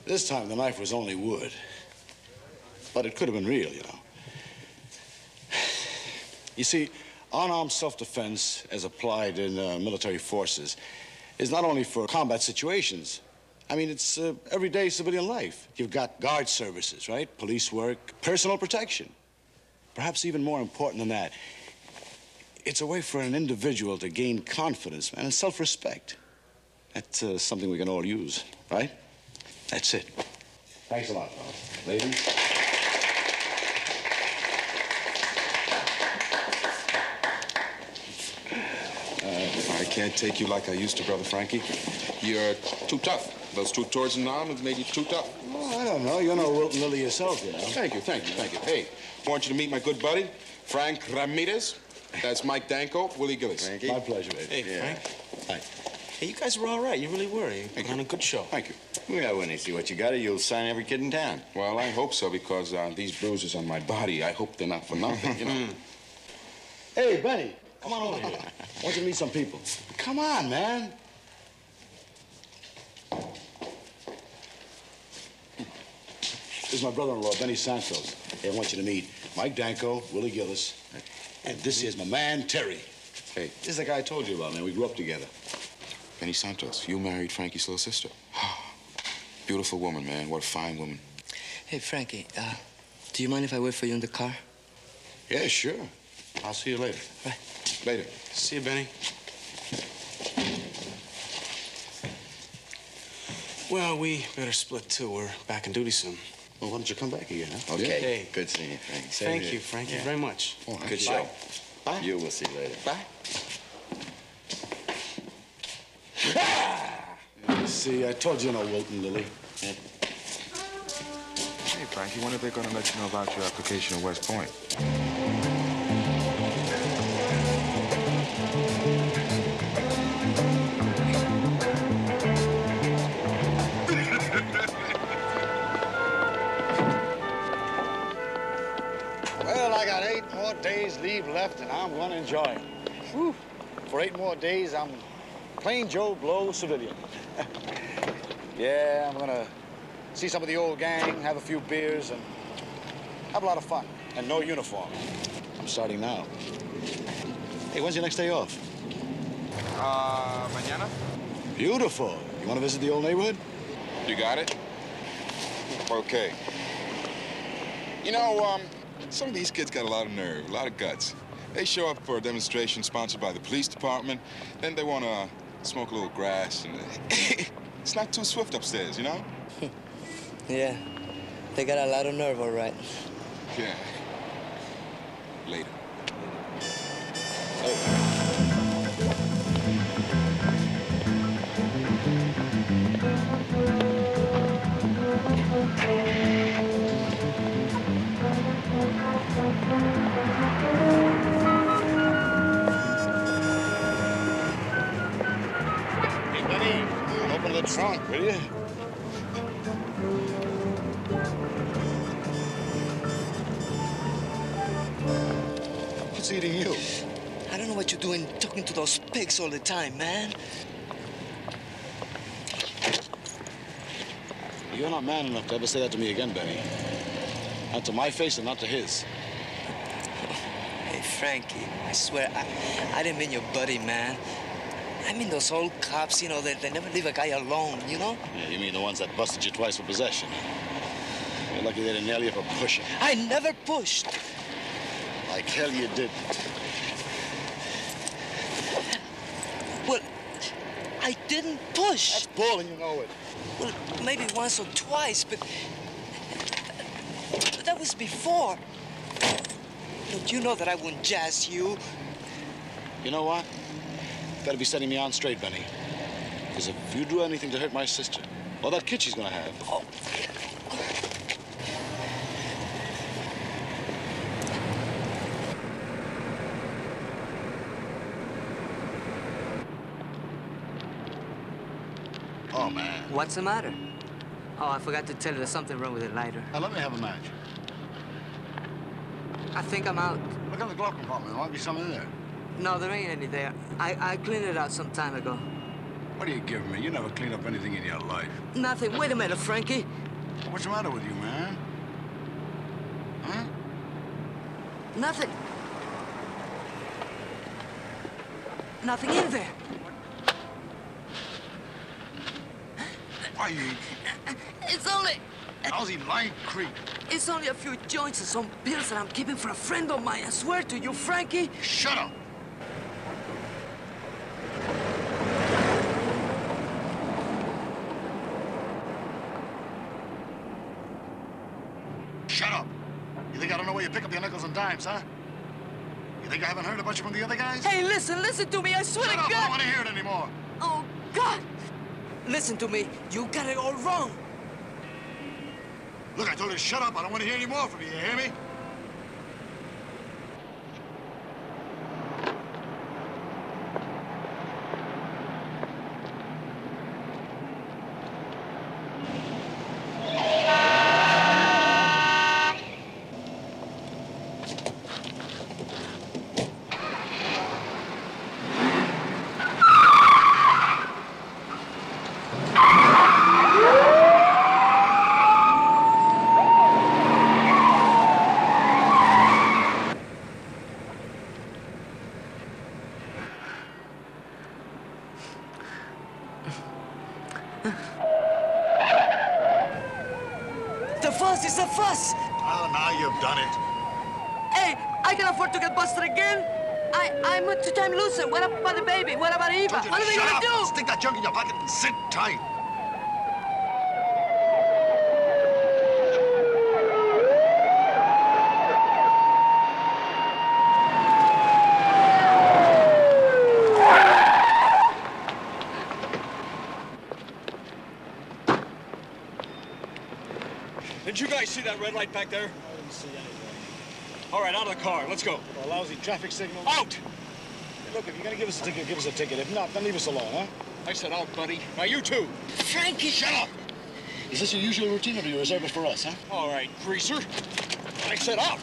This time the knife was only wood. But it could have been real, you know. You see, unarmed self-defense, as applied in military forces, is not only for combat situations. I mean, it's everyday civilian life. You've got guard services, right? Police work, personal protection. Perhaps even more important than that, it's a way for an individual to gain confidence, man, and self-respect. That's something we can all use, right? That's it. Thanks a lot, fellas. Ladies. I can't take you like I used to, Brother Frankie. You're too tough. Those two tours in the arm have made you too tough. Oh, I don't know. You're no Wilton Lilly yourself, you know. Thank you. Hey, I want you to meet my good buddy, Frank Ramirez. That's Mike Danko, Willie Gillis. Frankie. My pleasure, baby. Hey, Frank. Hi. Hey, you guys were all right. You really were. You put on a good show. Thank you. Well, when they see what you got, you'll sign every kid in town. Well, I hope so, because these bruises on my body, I hope they're not for nothing, you know. Hey, Benny, come on over here. I want you to meet some people. Come on, man. This is my brother-in-law, Benny Santos. Hey, I want you to meet Mike Danko, Willie Gillis, and this is my man, Terry. Hey. This is the guy I told you about, man. We grew up together. Benny Santos, you married Frankie's little sister. Beautiful woman, man. What a fine woman. Hey, Frankie, do you mind if I wait for you in the car? Yeah, sure. I'll see you later. Right. Later. See you, Benny. Well, we better split, too. We're back on duty soon. Well, why don't you come back again, huh? Okay. Hey. Good seeing you, Frank. Thank you, Frankie, very much. Oh, Good show. Bye. You will see you later. Bye. See, I told you no Wilton Lilly. Hey, Frankie, when are they going to let you know about your application at West Point? Well, I got 8 more days leave left, and I'm going to enjoy it. Whew. For 8 more days, I'm plain Joe Blow civilian. Yeah, I'm going to see some of the old gang, have a few beers, and have a lot of fun. And no uniform. I'm starting now. Hey, when's your next day off? Mañana? Beautiful. You want to visit the old neighborhood? You got it? Okay. You know, some of these kids got a lot of nerve, a lot of guts. They show up for a demonstration sponsored by the police department, then they want to smoke a little grass, and it's not too swift upstairs, you know? Yeah, they got a lot of nerve, all right. Yeah. Later. Hey, Benny, open the trunk, will you? What's eating you? I don't know what you're doing talking to those pigs all the time, man. You're not man enough to ever say that to me again, Benny. Not to my face and not to his. Hey, Frankie, I swear, I didn't mean your buddy, man. I mean those old cops, you know, they never leave a guy alone, you know? Yeah, you mean the ones that busted you twice for possession. You're lucky they didn't nail you for pushing. I never pushed. Like hell you didn't. Well, I didn't push. That's bull and you know it. Well, maybe once or twice, but that was before. Don't you know that I wouldn't jazz you? You know what? You gotta be setting me on straight, Benny. Because if you do anything to hurt my sister, all that kid she's gonna have. Oh. Oh, man. What's the matter? Oh, I forgot to tell you there's something wrong with the lighter. Now, let me have a match. I think I'm out. Look in the glove compartment. There might be something in there. No, there ain't any there. I cleaned it out some time ago. What are you giving me? You never cleaned up anything in your life. Nothing. Wait a minute, Frankie. What's the matter with you, man? Huh? Nothing. Nothing in there. Why you... It's only... Lousy Line Creek. It's only a few joints and some pills that I'm keeping for a friend of mine. I swear to you, Frankie. Shut up! Shut up! You think I don't know where you pick up your nickels and dimes, huh? You think I haven't heard about you from the other guys? Hey, listen to me. I swear to Shut up! God. I don't want to hear it anymore. Oh, God. Listen to me. You got it all wrong. Look, I told you to shut up. I don't want to hear any more from you. You hear me? The fuss is a fuss. Oh, now you've done it. Hey, I can afford to get busted again. I'm a two-time loser. What about the baby? What about Eva? Told you What to are we shut gonna up. do? Stick that junk in your pocket and sit tight. Did you guys see that red light back there? I didn't see anything. All right, out of the car. Let's go. A lousy traffic signal. Out! Hey, look, if you're gonna give us a ticket, give us a ticket. If not, then leave us alone, huh? I said out, buddy. Now you too. Frankie, Shut up! Is this your usual routine, or do you reserve it for us, huh? All right, greaser. I said out.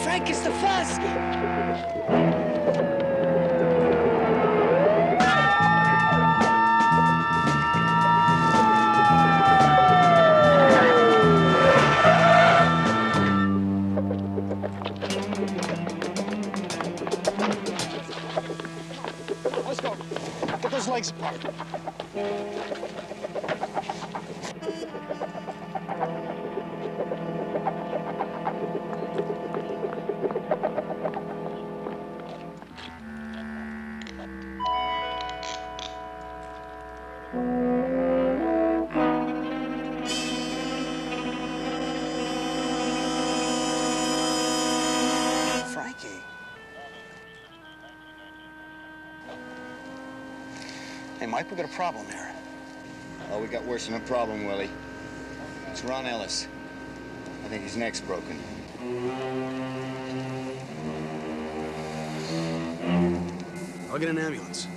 Frank is the fuss. Let's go. Get those legs apart. Frankie. Hey, Mike, we got a problem here. Oh, we got worse than a problem, Willie. It's Ron Ellis. I think his neck's broken. I'll get an ambulance.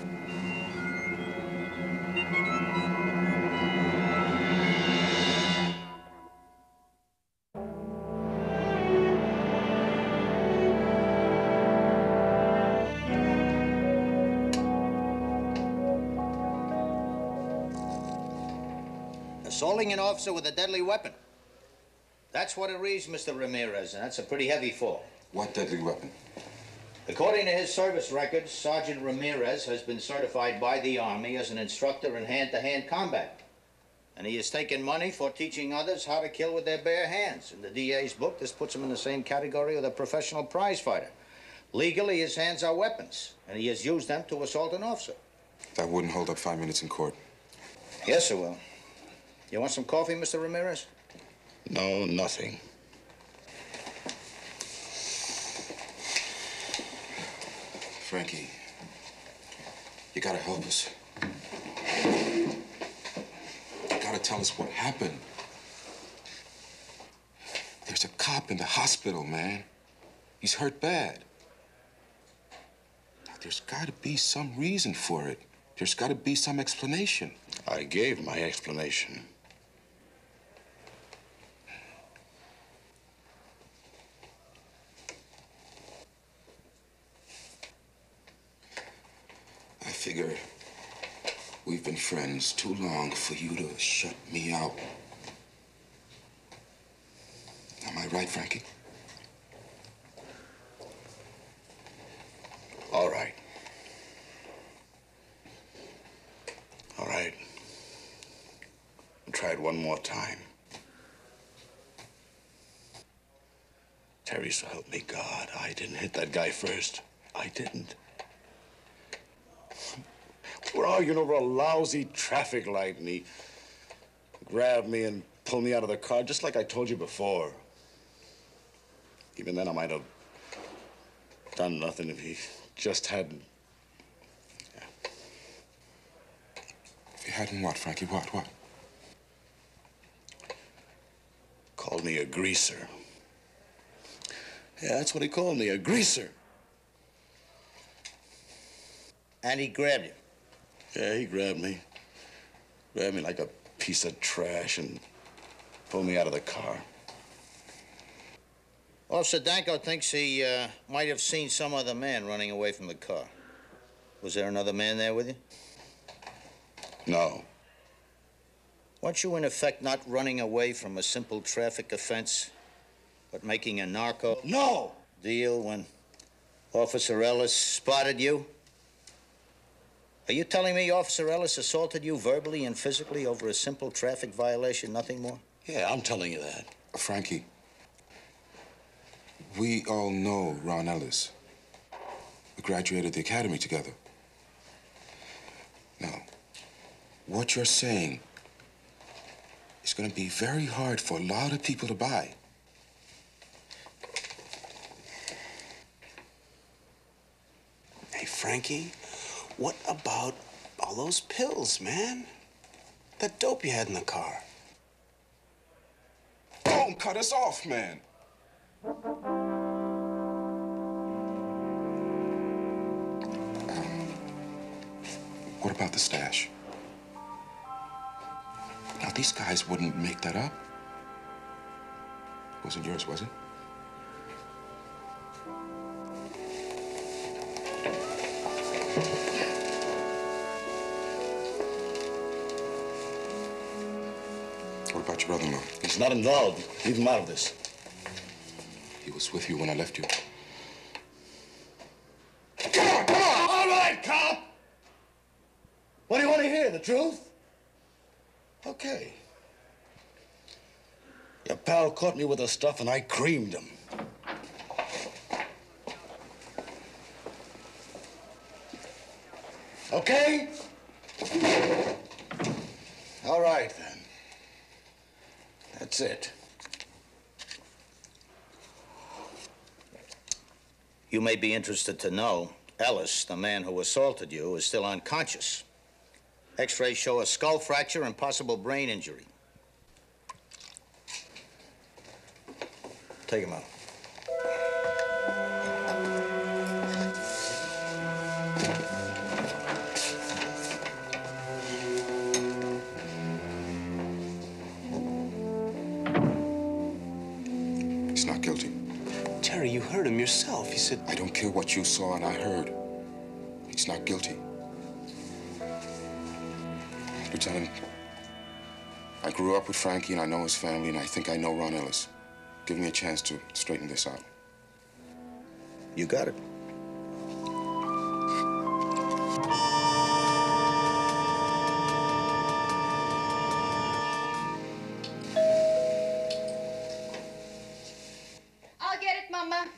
Assaulting an officer with a deadly weapon. That's what it reads, Mr. Ramirez, and that's a pretty heavy fall. What deadly weapon? According to his service records, Sergeant Ramirez has been certified by the Army as an instructor in hand-to-hand combat. And he has taken money for teaching others how to kill with their bare hands. In the DA's book, this puts him in the same category with a professional prize fighter. Legally, his hands are weapons, and he has used them to assault an officer. That wouldn't hold up 5 minutes in court. Yes, it will. You want some coffee, Mr. Ramirez? No, nothing. Frankie, you gotta help us. You gotta tell us what happened. There's a cop in the hospital, man. He's hurt bad. Now, there's got to be some reason for it. There's got to be some explanation. I gave my explanation. I figure we've been friends too long for you to shut me out. Am I right, Frankie? All right. All right. I'll try it one more time. Terry, so help me God, I didn't hit that guy first. I didn't. We're arguing over a lousy traffic light, and he grabbed me and pulled me out of the car, just like I told you before. Even then, I might have done nothing if he just hadn't. Yeah. If you hadn't what, Frankie? What? Called me a greaser. Yeah, that's what he called me, a greaser. And he grabbed you. Yeah, he grabbed me. Grabbed me like a piece of trash and pulled me out of the car. Officer Danko thinks he might have seen some other man running away from the car. Was there another man there with you? No. Weren't you, in effect, not running away from a simple traffic offense, but making a narco No! deal when Officer Ellis spotted you? Are you telling me Officer Ellis assaulted you verbally and physically over a simple traffic violation, nothing more? Yeah, I'm telling you that. Frankie, we all know Ron Ellis. We graduated the academy together. Now, what you're saying is going to be very hard for a lot of people to buy. Hey, Frankie, what about all those pills, man? That dope you had in the car. Don't cut us off, man. What about the stash? Now, these guys wouldn't make that up. It wasn't yours, was it? What about your brother-in-law? He's not involved. Leave him out of this. He was with you when I left you. Come on, come on! All right, cop! What do you want to hear, the truth? Okay. Your pal caught me with the stuff and I creamed him. Okay? All right, then. That's it. You may be interested to know Ellis, the man who assaulted you, is still unconscious. X-rays show a skull fracture and possible brain injury. Take him out. He's not guilty. Terry, you heard him yourself. He said... I don't care what you saw and I heard. He's not guilty. Lieutenant, I grew up with Frankie and I know his family and I think I know Ron Ellis. Give me a chance to straighten this out. You got it. I'll get it, Mama.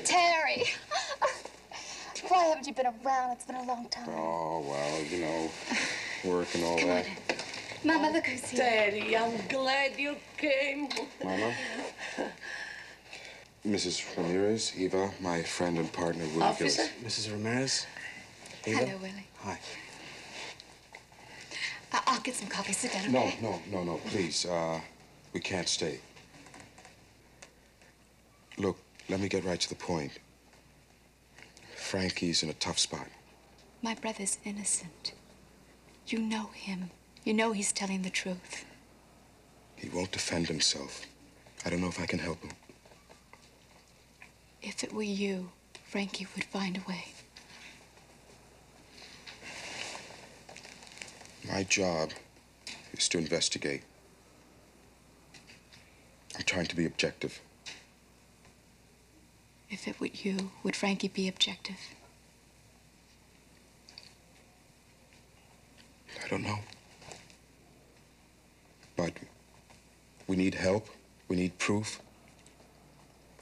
Terry. Why haven't you been around? It's been a long time. Oh, well, you know, work and all that. Mama, look who's here. Daddy, I'm glad you came. Mama? Mrs. Ramirez, Eva, my friend and partner, Willie Officer? Mrs. Ramirez? Eva? Hello, Willie. Hi. I'll get some coffee. Sit down, No, okay? no, please. We can't stay. Look, let me get right to the point. Frankie's in a tough spot. My brother's innocent. You know him. You know he's telling the truth. He won't defend himself. I don't know if I can help him. If it were you, Frankie would find a way. My job is to investigate. I'm trying to be objective. If it were you, would Frankie be objective? I don't know. But we need help. We need proof.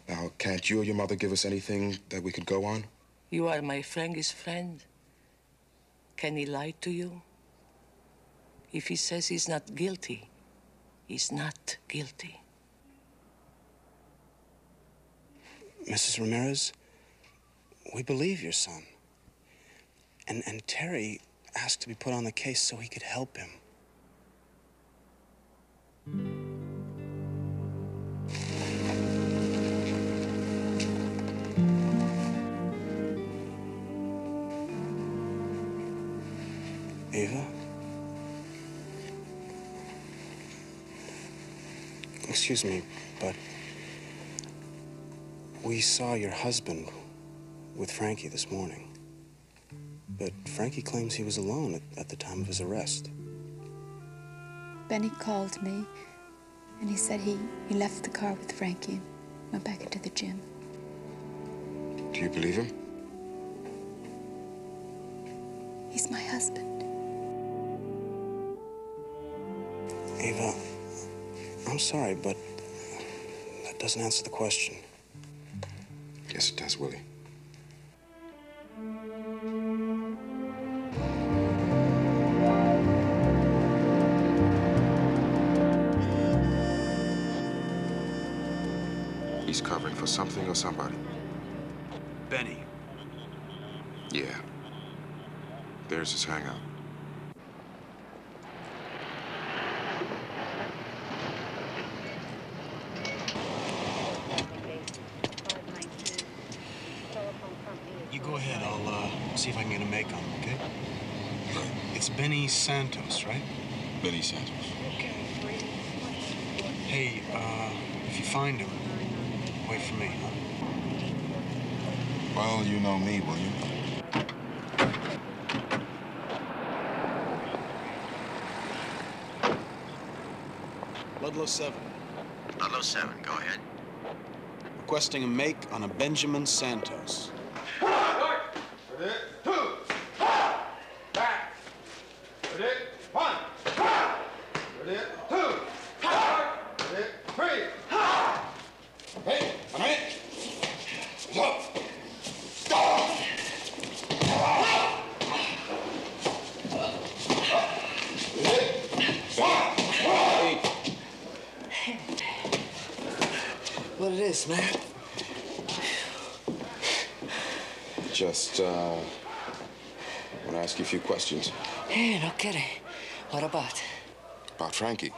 Now, can't you or your mother give us anything that we could go on? You are my Frankie's friend. Can he lie to you? If he says he's not guilty, he's not guilty. Mrs. Ramirez, we believe your son. And Terry asked to be put on the case so he could help him. Ava? Excuse me, but we saw your husband with Frankie this morning. But Frankie claims he was alone at the time of his arrest. Benny called me, and he said he left the car with Frankie and went back into the gym. Do you believe him? He's my husband. Ava, I'm sorry, but that doesn't answer the question. Yes, it does, Willie. He's covering for something or somebody. Benny. Yeah. There's his hangout. You go ahead. I'll see if I can get a make on him, okay? It's Benny Santos, right? Benny Santos. Hey, if you find him, wait for me, huh? Well, you know me, will you? Ludlow 7. Ludlow 7, go ahead. Requesting a make on a Benjamin Santos. What it is, man? Just, want to ask you a few questions. Hey, no kidding. What about? About Frankie.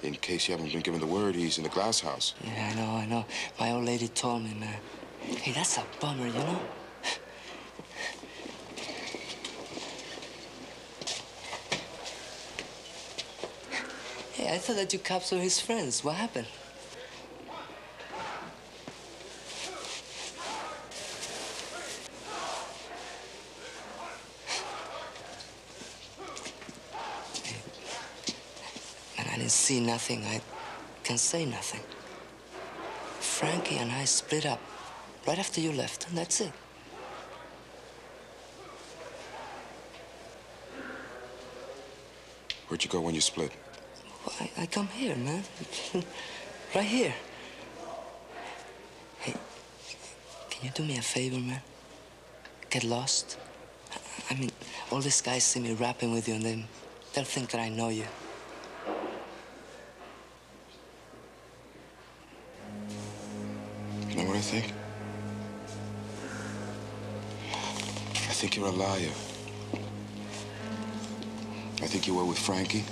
In case you haven't been given the word, he's in the glass house. Yeah, I know. My old lady told me, man. Hey, that's a bummer, you know? Hey, I thought that you cops were his friends. What happened? Man, I didn't see nothing. I can say nothing. Frankie and I split up right after you left, and that's it. Where'd you go when you split? Well, I come here, man. Right here. Hey, can you do me a favor, man? Get lost. I mean, all these guys see me rapping with you, and then they'll think that I know you. You know what I think? I think you're a liar. I think you were with Frankie.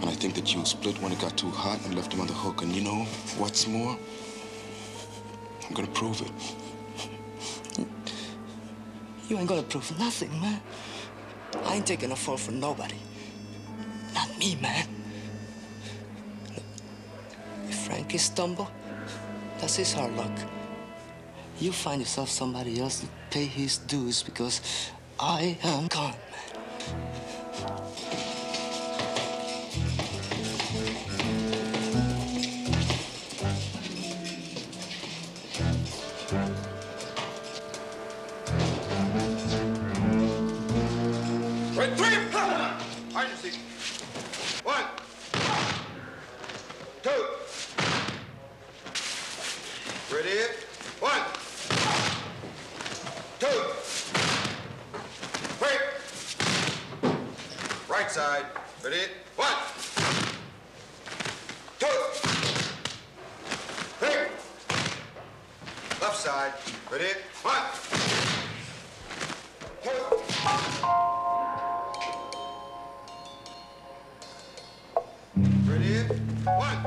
And I think that you split when it got too hot and left him on the hook. And you know what's more? I'm gonna prove it. You ain't gonna prove nothing, man. I ain't taking a fall for nobody. Not me, man. Look, if Frankie stumble, that's his hard luck. You find yourself somebody else to pay his dues because I am gone, man. Right, three! Hide your seat. 1, 2. Ready? 1, 2. Wait. Right side. Ready? 1, 2. Wait. Left side. Ready? 1, 2. Ready? 1.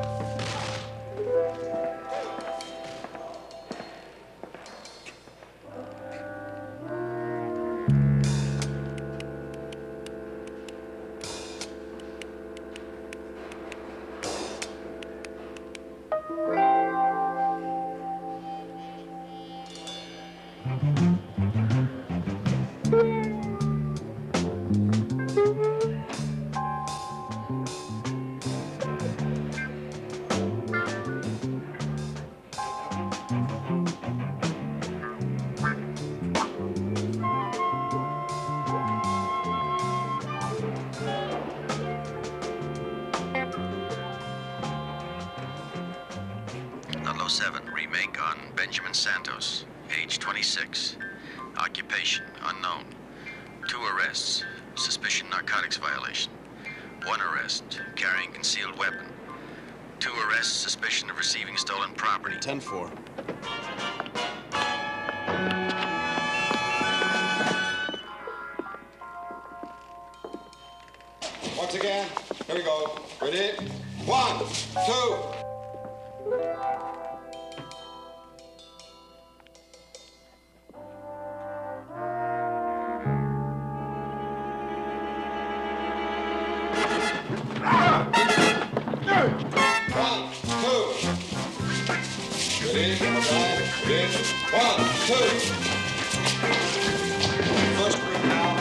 Remake on Benjamin Santos, age 26. Occupation, unknown. 2 arrests, suspicion narcotics violation. 1 arrest, carrying concealed weapon. 2 arrests, suspicion of receiving stolen property. 10-4. Once again, here we go. Ready? 1, 2. First group now.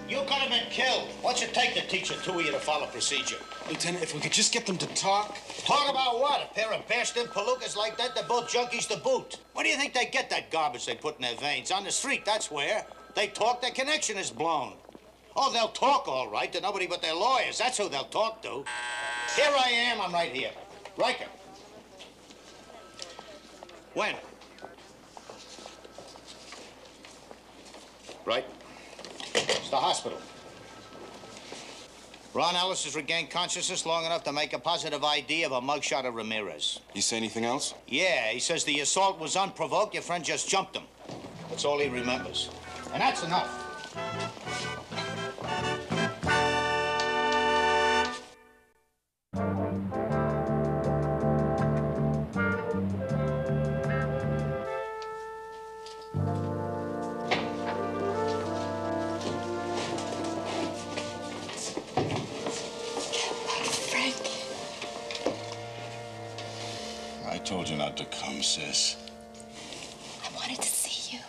You could have been killed. What's it take to teach the 2 of you to follow procedure? Lieutenant, if we could just get them to talk. Talk about what? A pair of bastard palookas like that? They're both junkies to boot. Where do you think they get that garbage they put in their veins? On the street, that's where. They talk, their connection is blown. Oh, they'll talk all right to nobody but their lawyers. That's who they'll talk to. Here I am, I'm right here. Riker. When? Right. It's the hospital. Ron Ellis has regained consciousness long enough to make a positive ID of a mugshot of Ramirez. You say anything else? Yeah, he says the assault was unprovoked. Your friend just jumped him. That's all he remembers. And that's enough. I told you not to come, sis. I wanted to see you.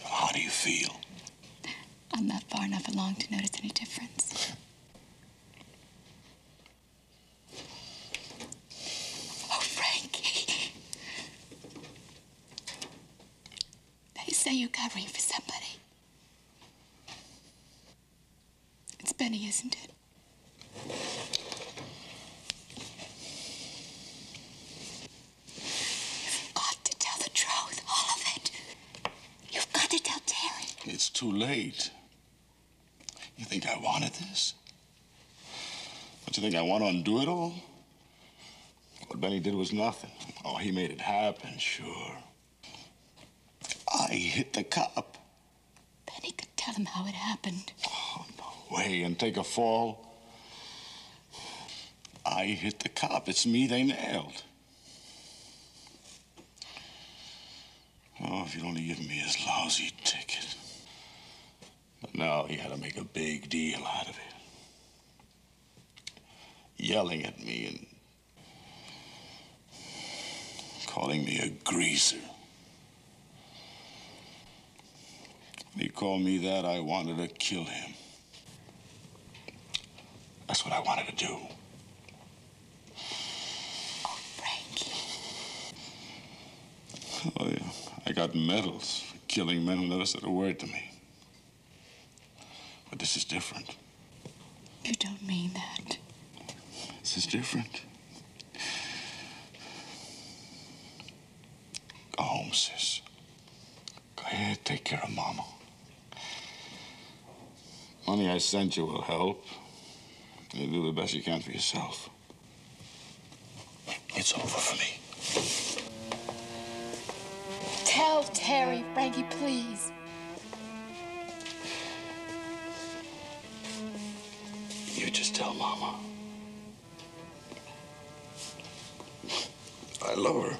How do you feel? I'm not far enough along to notice any difference. Oh, Frankie. They say you're covering for somebody. It's Benny, isn't it? You've got to tell the truth, all of it. You've got to tell Terry. It's too late. You think I wanted this? Don't you think I want to undo it all? What Benny did was nothing. Oh, he made it happen, sure. I hit the cop. Benny could tell him how it happened. Oh, no way, and take a fall. I hit the cop. It's me they nailed. Oh, if you'd only given me his lousy ticket. But now he had to make a big deal out of it. Yelling at me and calling me a greaser. When he called me that, I wanted to kill him. That's what I wanted to do. Oh, Frankie. Oh, yeah. I got medals for killing men who never said a word to me. But this is different. You don't mean that. This is different. Go home, sis. Go ahead, take care of Mama. Money I sent you will help. You do the best you can for yourself. It's over for me. Tell Terry, Frankie, please. You just tell Mama. I love her.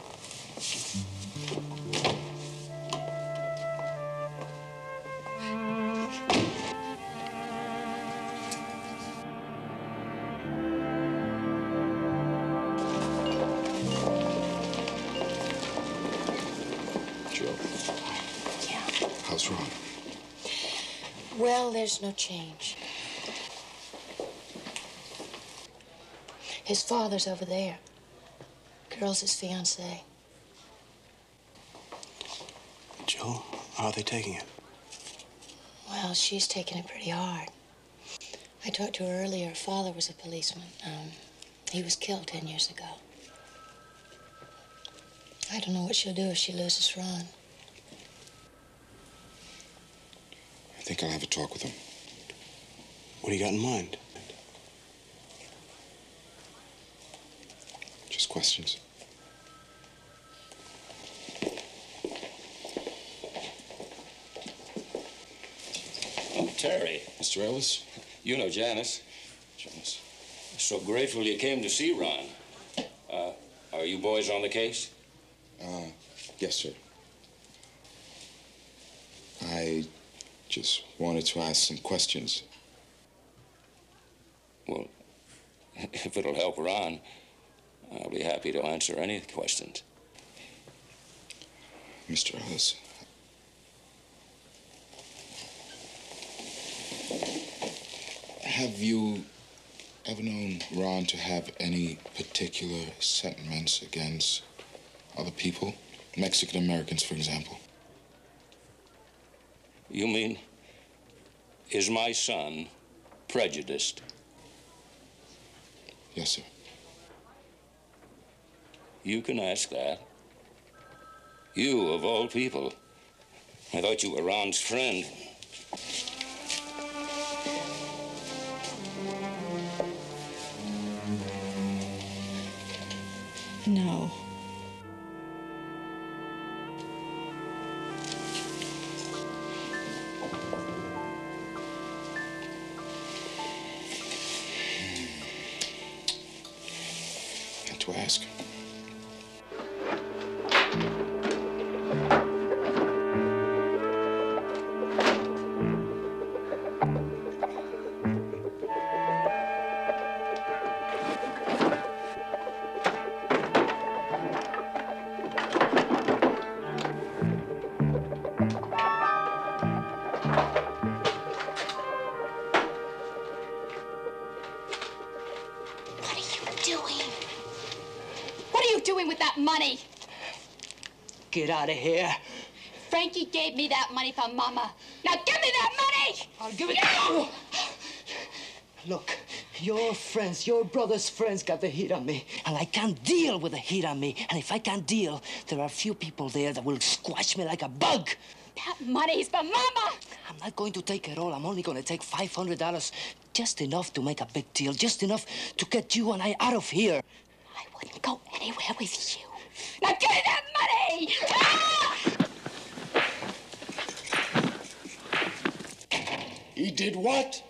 Joe. Yeah. How's Ron? Well, there's no change. His father's over there. Girl's his fiancée. Jill, how are they taking it? Well, she's taking it pretty hard. I talked to her earlier. Her father was a policeman. He was killed 10 years ago. I don't know what she'll do if she loses Ron. I think I'll have a talk with him. What do you got in mind? Just questions. Oh, Terry. Mr. Ellis? You know Janice. Janice. So grateful you came to see Ron. Are you boys on the case? Yes, sir. I just wanted to ask some questions. Well, if it'll help Ron, I'll be happy to answer any questions. Mr. Ellis. Have you ever known Ron to have any particular sentiments against other people? Mexican Americans, for example. You mean, is my son prejudiced? Yes, sir. You can ask that. You, of all people. I thought you were Ron's friend. No. Had to ask. doing with that money? Get out of here. Frankie gave me that money for Mama. Now give me that money! I'll give it to you. Look, your friends, your brother's friends got the heat on me, and I can't deal with the heat on me. And if I can't deal, there are a few people there that will squash me like a bug. That money's for Mama! I'm not going to take it all. I'm only going to take $500. Just enough to make a big deal. Just enough to get you and I out of here. I wouldn't go anywhere with you. Now give me that money! Ah! He did what?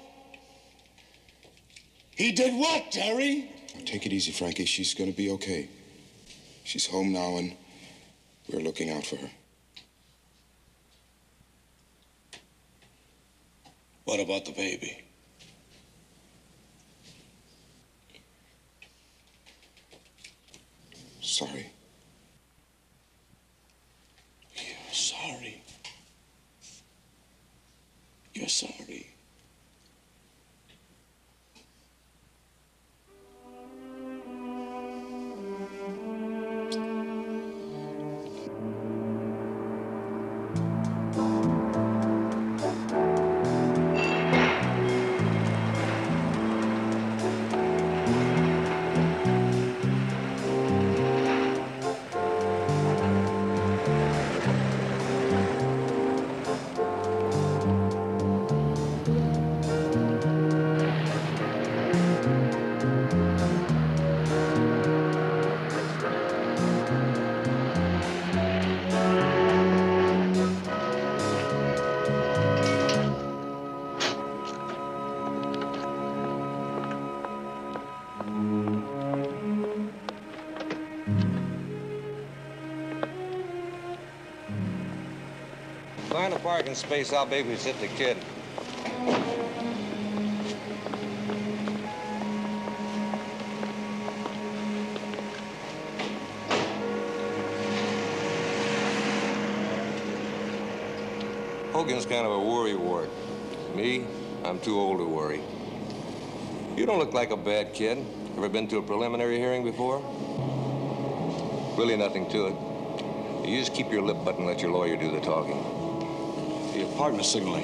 He did what, Terry? Take it easy, Frankie. She's gonna be okay. She's home now, and we're looking out for her. What about the baby? Sorry. You're sorry. You're sorry. Find a parking space, I'll babysit the kid. Hogan's kind of a worry wart. Me, I'm too old to worry. You don't look like a bad kid. Ever been to a preliminary hearing before? Really nothing to it. You just keep your lip button and let your lawyer do the talking. Your partner signaling.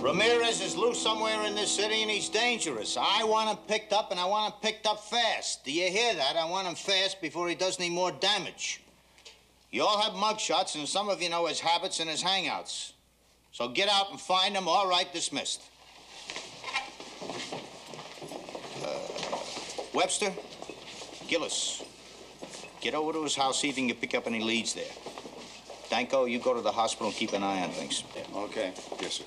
Ramirez is loose somewhere in this city and he's dangerous. I want him picked up and I want him picked up fast. Do you hear that? I want him fast before he does any more damage. You all have mugshots and some of you know his habits and his hangouts. So get out and find him. All right, dismissed. Webster, Gillis, get over to his house, see if you can pick up any leads there. Danko, you go to the hospital and keep an eye on things. Okay. Yes, sir.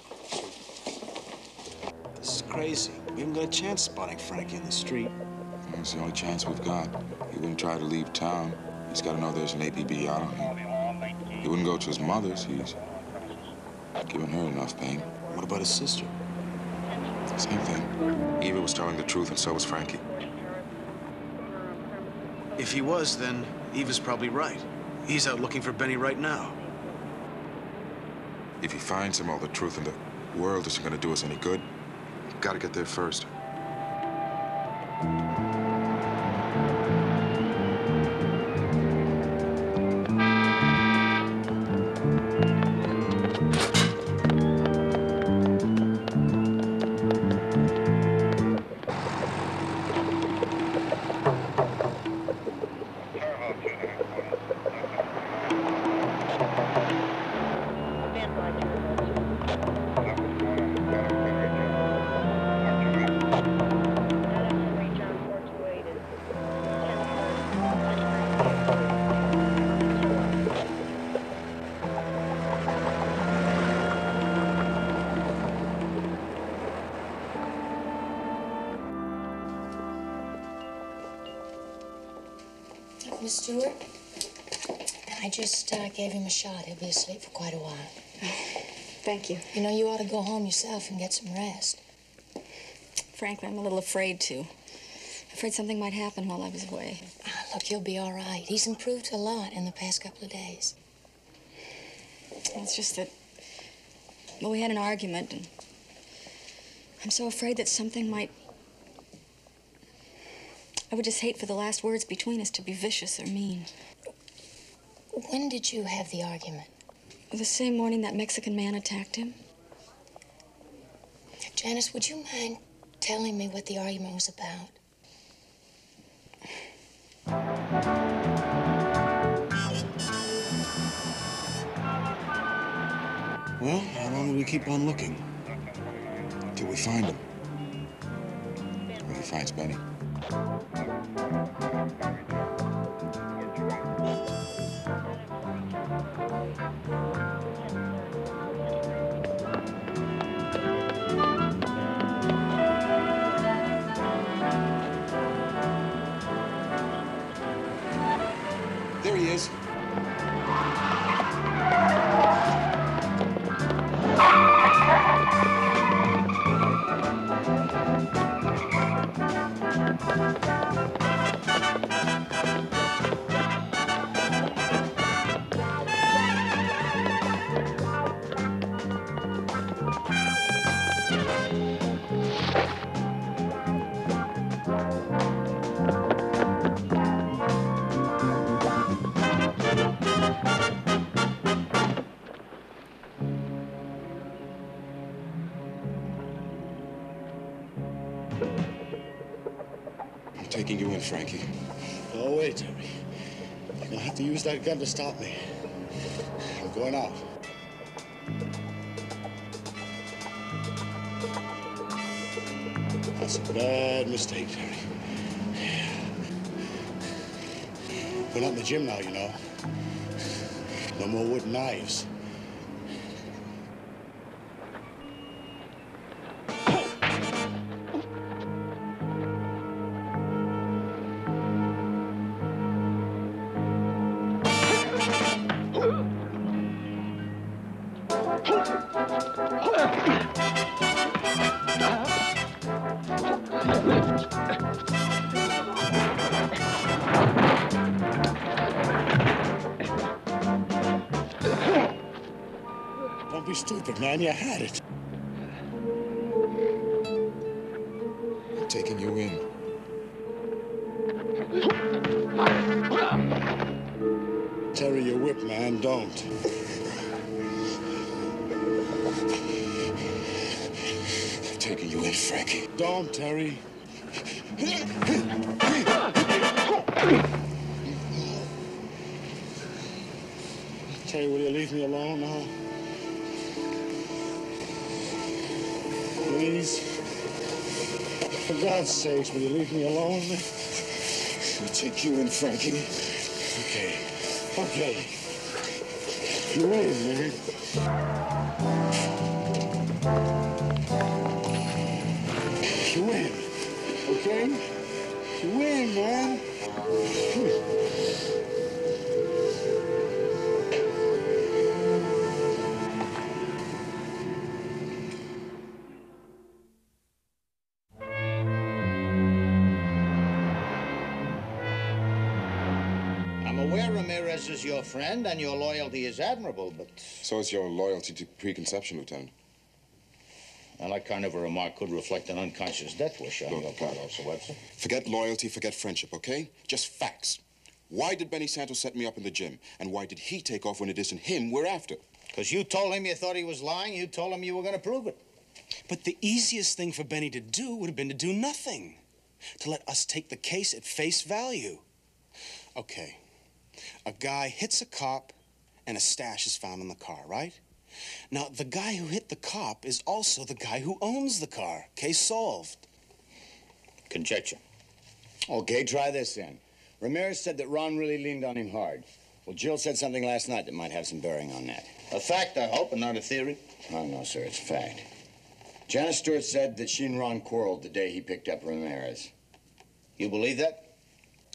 This is crazy. We haven't got a chance spotting Frankie in the street. It's the only chance we've got. He wouldn't try to leave town. He's got to know there's an APB out on him. He wouldn't go to his mother's. He's given her enough pain. What about his sister? Same thing. Eva was telling the truth, and so was Frankie. If he was, then Eva's probably right. He's out looking for Benny right now. If he finds him, all the truth in the world isn't going to do us any good. Got to get there first. Miss Stewart, I just gave him a shot. He'll be asleep for quite a while. Thank you. You know, you ought to go home yourself and get some rest. Frankly, I'm a little afraid to. Afraid something might happen while I was away. Look, you'll be all right. He's improved a lot in the past couple of days. It's just that, well, we had an argument, and I'm so afraid that something might... I would just hate for the last words between us to be vicious or mean. When did you have the argument? The same morning that Mexican man attacked him. Janice, would you mind telling me what the argument was about? Well, how long will we keep on looking? Till we find him. Or he finds Benny. There he is. I'm taking you in, Frankie. Go away, Terry. You're gonna have to use that gun to stop me. I'm going out. That's a bad mistake, Terry. We're not in the gym now, you know. No more wooden knives. Don't be stupid, man. You had it. I'm taking you in. Terry, you whip, man. Don't. I'm taking you in, Frankie. Don't, Terry. Terry, will you leave me alone now? Please. For God's sakes, will you leave me alone? I'll take you in, Frankie. Okay. Okay. You win, man. You win. Okay? You win, man. I'm aware Ramirez is your friend and your loyalty is admirable, but... So is your loyalty to preconception, Lieutenant. Well, that kind of a remark could reflect an unconscious death wish on your part, Officer Webster. Forget loyalty, forget friendship, okay? Just facts. Why did Benny Santos set me up in the gym? And why did he take off when it isn't him we're after? Because you told him you thought he was lying. You told him you were going to prove it. But the easiest thing for Benny to do would have been to do nothing. To let us take the case at face value. Okay. A guy hits a cop and a stash is found in the car, right? Now, the guy who hit the cop is also the guy who owns the car. Case solved. Conjecture. Okay, try this then. Ramirez said that Ron really leaned on him hard. Well, Jill said something last night that might have some bearing on that. A fact, I hope, and not a theory. Oh, no, sir, it's a fact. Janice Stewart said that she and Ron quarreled the day he picked up Ramirez. You believe that?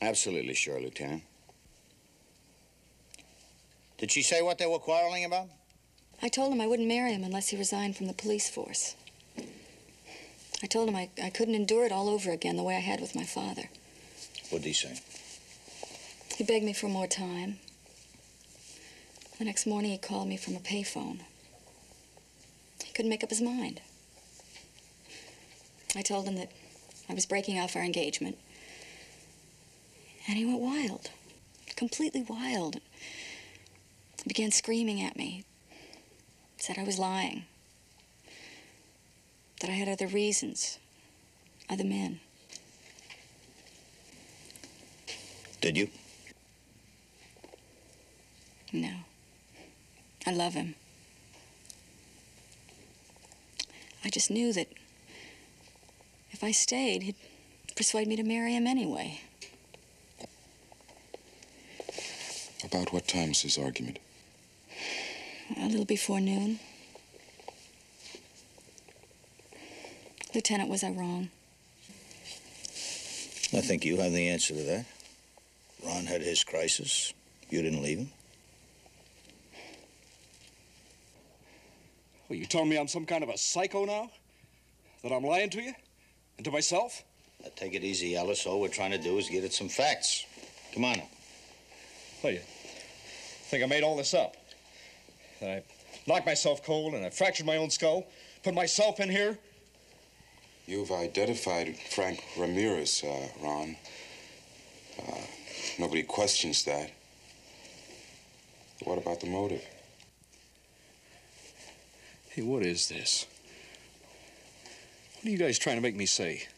Absolutely sure, Lieutenant. Did she say what they were quarreling about? I told him I wouldn't marry him unless he resigned from the police force. I told him I couldn't endure it all over again the way I had with my father. What did he say? He begged me for more time. The next morning, he called me from a payphone. He couldn't make up his mind. I told him that I was breaking off our engagement. And he went wild, completely wild. He began screaming at me. Said I was lying. That I had other reasons, other men. Did you? No. I love him. I just knew that if I stayed, he'd persuade me to marry him anyway. About what time was his argument? A little before noon. Lieutenant, was I wrong? I think you have the answer to that. Ron had his crisis. You didn't leave him. Well, you telling me I'm some kind of a psycho now? That I'm lying to you? And to myself? Now, take it easy, Ellis. All we're trying to do is get at some facts. Come on now. Well, you think I made all this up? That I knocked myself cold and I fractured my own skull? Put myself in here? You've identified Frank Ramirez, Ron. Nobody questions that. What about the motive? Hey, what is this? What are you guys trying to make me say?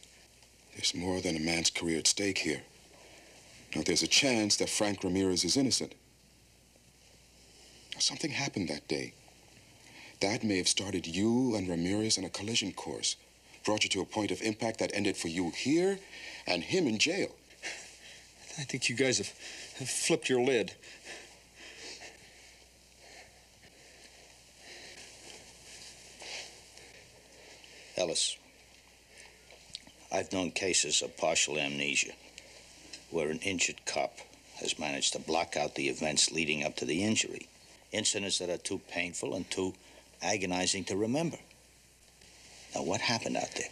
There's more than a man's career at stake here. Now, there's a chance that Frank Ramirez is innocent. Now, something happened that day. That may have started you and Ramirez on a collision course, brought you to a point of impact that ended for you here and him in jail. I think you guys have flipped your lid. Ellis, I've known cases of partial amnesia where an injured cop has managed to block out the events leading up to the injury. Incidents that are too painful and too agonizing to remember. Now, what happened out there?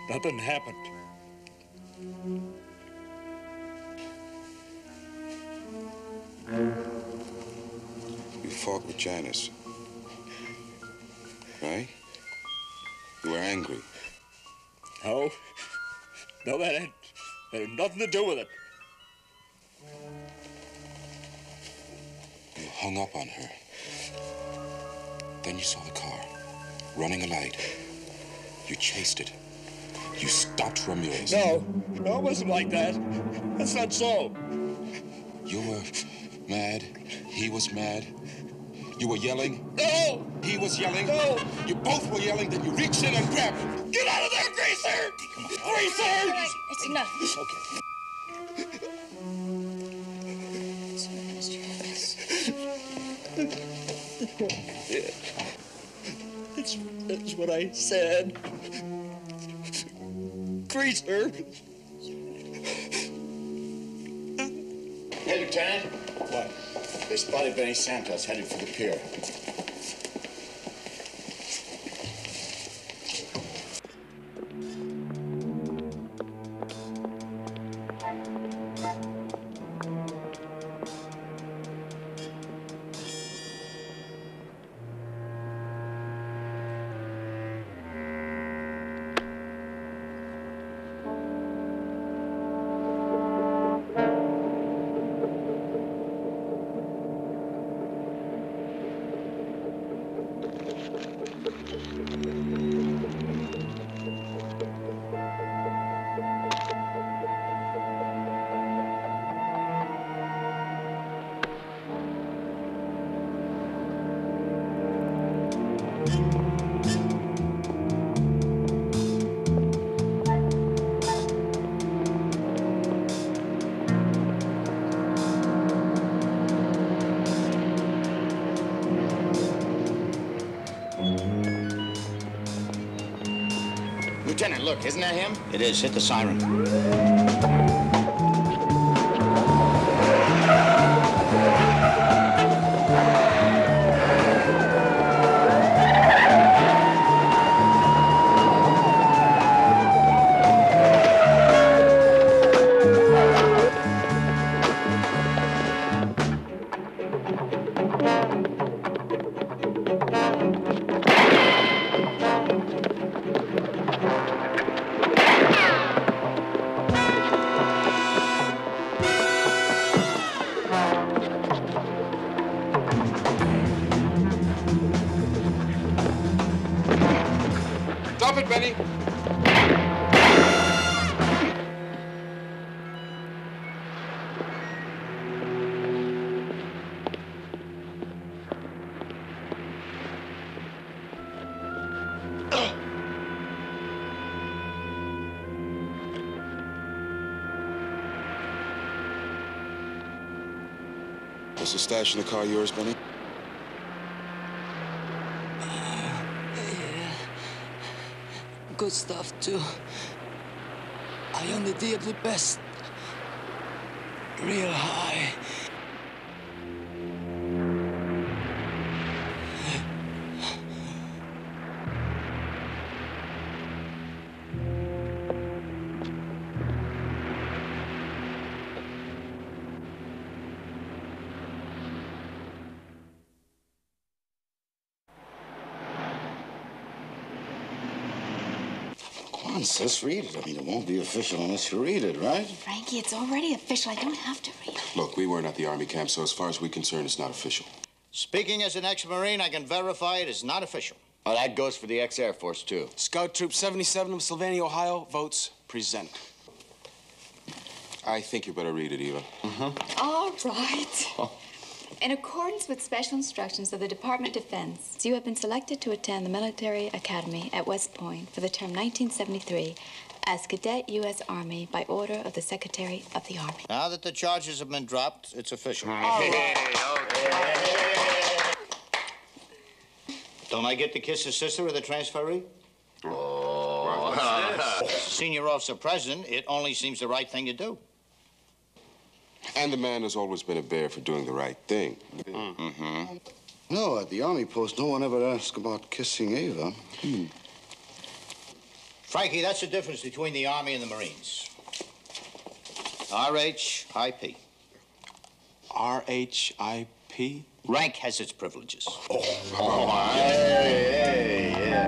Nothing happened. You fought with Janice, right? You were angry. No. No, that had nothing to do with it. You hung up on her. Then you saw the car, running a light. You chased it. You stopped Ramirez. No, it wasn't like that. That's not so. You were mad. He was mad. You were yelling. No! He was yelling. No! You both were yelling, then you reached in and grabbed him. Get out of there, Greaser! Greaser! All right, it's enough. Okay. That's what I said. Greaser! Hey, Lieutenant. What? They spotted Benny Santos headed for the pier. Lieutenant, look, isn't that him? It is. Hit the siren. Stop it, Benny. Was the stash in the car yours, Benny? Good stuff, too. I only did the best. Real high. Come on, sis, read it. I mean, it won't be official unless you read it, right? Frankie, it's already official. I don't have to read it. Look, we weren't at the Army camp, so as far as we're concerned, it's not official. Speaking as an ex-Marine, I can verify it is not official. Oh, that goes for the ex-Air Force, too. Scout Troop 77 of Sylvania, Ohio, votes present. I think you better read it, Eva. All right. In accordance with special instructions of the Department of Defense, you have been selected to attend the Military Academy at West Point for the term 1973 as Cadet U.S. Army by order of the Secretary of the Army. Now that the charges have been dropped, it's official. Don't I get to kiss the sister of the transferee? Senior officer president, it only seems the right thing to do. And the man has always been a bear for doing the right thing. No, at the Army post, no one ever asked about kissing Eva. Frankie, that's the difference between the Army and the Marines. RHIP. RHIP? Rank has its privileges. Hey, yeah.